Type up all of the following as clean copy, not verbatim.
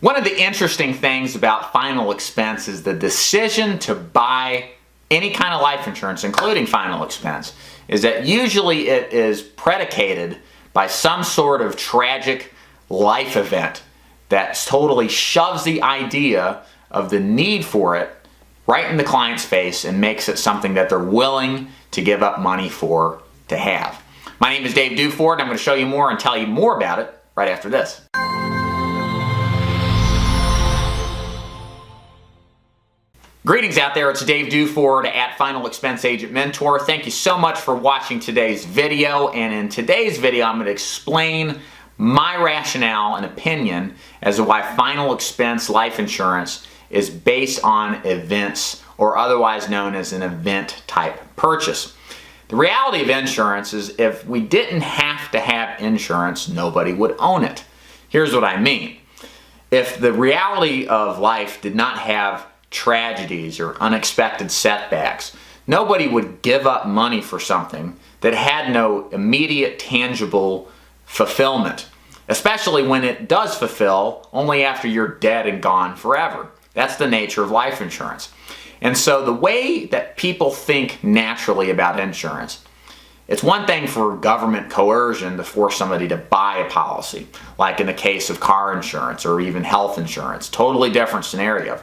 One of the interesting things about final expense is the decision to buy any kind of life insurance, including final expense, is that usually it is predicated by some sort of tragic life event that totally shoves the idea of the need for it right in the client's face and makes it something that they're willing to give up money for to have. My name is Dave Duford, and I'm going to show you more and tell you more about it right after this. Greetings out there, it's Dave Duford at Final Expense Agent Mentor. Thank you so much for watching today's video, and in today's video I'm going to explain my rationale and opinion as to why final expense life insurance is based on events, or otherwise known as an event type purchase. The reality of insurance is if we didn't have to have insurance, nobody would own it. Here's what I mean. If the reality of life did not have tragedies or unexpected setbacks, nobody would give up money for something that had no immediate tangible fulfillment, especially when it does fulfill only after you're dead and gone forever. That's the nature of life insurance. And so the way that people think naturally about insurance, it's one thing for government coercion to force somebody to buy a policy, like in the case of car insurance or even health insurance. Totally different scenario.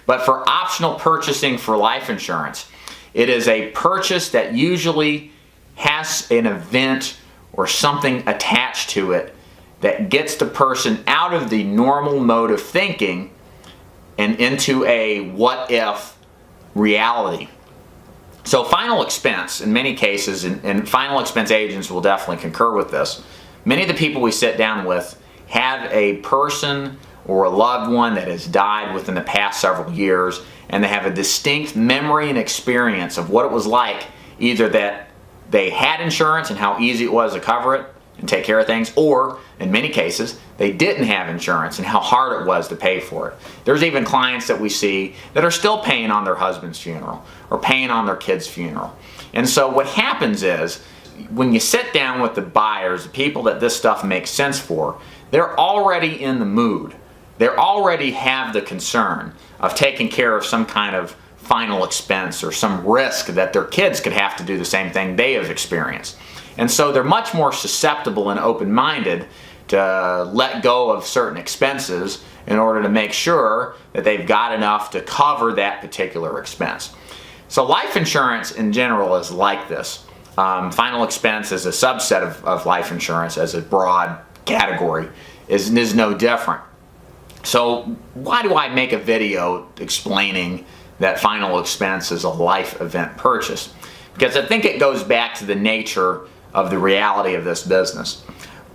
But for optional purchasing for life insurance, it is a purchase that usually has an event or something attached to it that gets the person out of the normal mode of thinking and into a what-if reality. So final expense, in many cases, and final expense agents will definitely concur with this, many of the people we sit down with have a person or a loved one that has died within the past several years, and they have a distinct memory and experience of what it was like, either that they had insurance and how easy it was to cover it and take care of things, or in many cases they didn't have insurance and how hard it was to pay for it. There's even clients that we see that are still paying on their husband's funeral or paying on their kid's funeral. And so what happens is, when you sit down with the buyers, the people that this stuff makes sense for, they're already in the mood. They already have the concern of taking care of some kind of final expense or some risk that their kids could have to do the same thing they have experienced. And so they're much more susceptible and open-minded to let go of certain expenses in order to make sure that they've got enough to cover that particular expense. So life insurance in general is like this. Final expense is a subset of life insurance as a broad category is no different. So why do I make a video explaining that final expense is a life event purchase? Because I think it goes back to the nature of the reality of this business.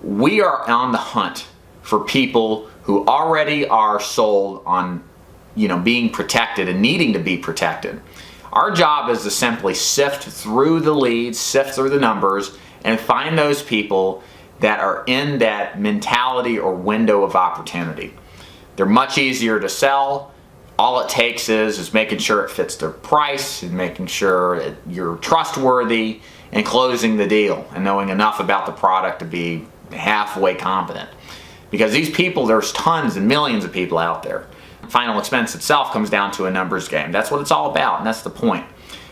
We are on the hunt for people who already are sold on, being protected and needing to be protected. Our job is to simply sift through the leads, sift through the numbers, and find those people that are in that mentality or window of opportunity. They're much easier to sell. All it takes is making sure it fits their price and making sure you're trustworthy and closing the deal and knowing enough about the product to be halfway competent. Because these people, there's tons and millions of people out there. Final expense itself comes down to a numbers game. That's what it's all about, and that's the point.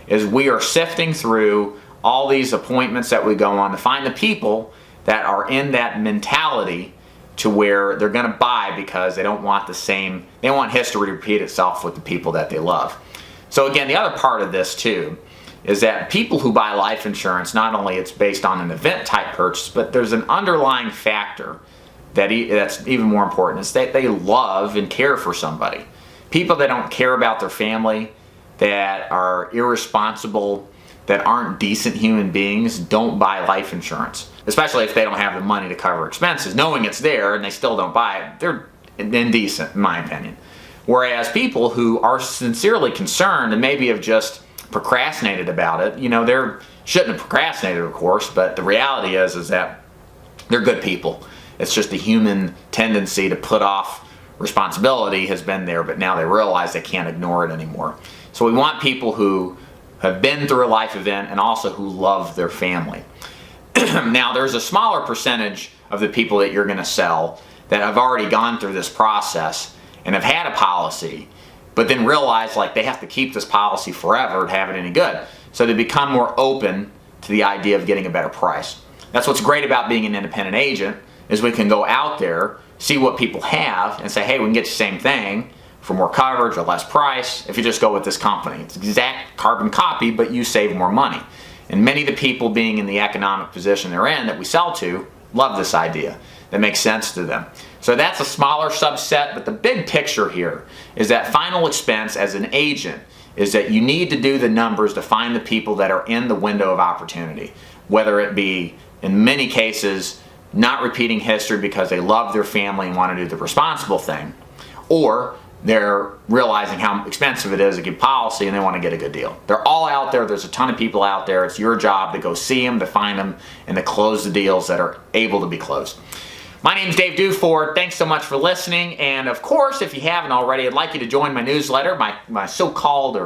Is we are sifting through all these appointments that we go on to find the people that are in that mentality to where they're going to buy because they don't want they want history to repeat itself with the people that they love. So again, the other part of this too is that people who buy life insurance, not only it's based on an event type purchase, but there's an underlying factor that's even more important, is that they love and care for somebody. People that don't care about their family, that are irresponsible, that aren't decent human beings, don't buy life insurance. Especially if they don't have the money to cover expenses, knowing it's there and they still don't buy it. They're indecent, in my opinion. Whereas people who are sincerely concerned and maybe have just procrastinated about it, they shouldn't have procrastinated, of course, but the reality is that they're good people. It's just the human tendency to put off responsibility has been there, but now they realize they can't ignore it anymore. So we want people who have been through a life event and also who love their family. Now, there's a smaller percentage of the people that you're going to sell that have already gone through this process and have had a policy, but then realize like they have to keep this policy forever to have it any good. So they become more open to the idea of getting a better price. That's what's great about being an independent agent, is we can go out there, see what people have, and say, hey, we can get the same thing for more coverage or less price if you just go with this company. It's the exact carbon copy, but you save more money. And many of the people being in the economic position they're in that we sell to love this idea. That makes sense to them. So that's a smaller subset, but the big picture here is that final expense as an agent is that you need to do the numbers to find the people that are in the window of opportunity, whether it be, in many cases, not repeating history because they love their family and want to do the responsible thing, or they're realizing how expensive it is to get policy and they want to get a good deal. They're all out there. There's a ton of people out there. It's your job to go see them, to find them, and to close the deals that are able to be closed. My name's Dave Duford. Thanks so much for listening. And of course, if you haven't already, I'd like you to join my newsletter, my so-called,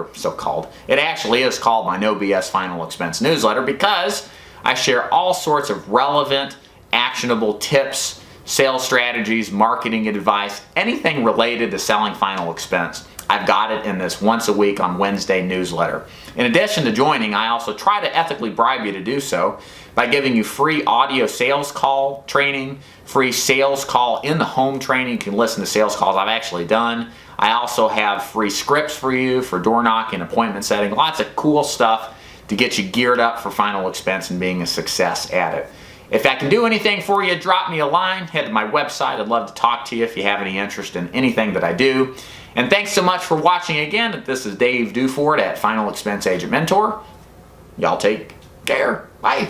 it actually is called my No BS Final Expense newsletter, because I share all sorts of relevant, actionable tips, sales strategies, marketing advice, anything related to selling final expense. I've got it in this once a week on Wednesday newsletter. In addition to joining, I also try to ethically bribe you to do so by giving you free audio sales call training, free sales call in the home training. You can listen to sales calls I've actually done. I also have free scripts for you for door knocking, appointment setting, lots of cool stuff to get you geared up for final expense and being a success at it. If I can do anything for you, drop me a line. Head to my website. I'd love to talk to you if you have any interest in anything that I do. And thanks so much for watching again. This is Dave Duford at Final Expense Agent Mentor. Y'all take care. Bye.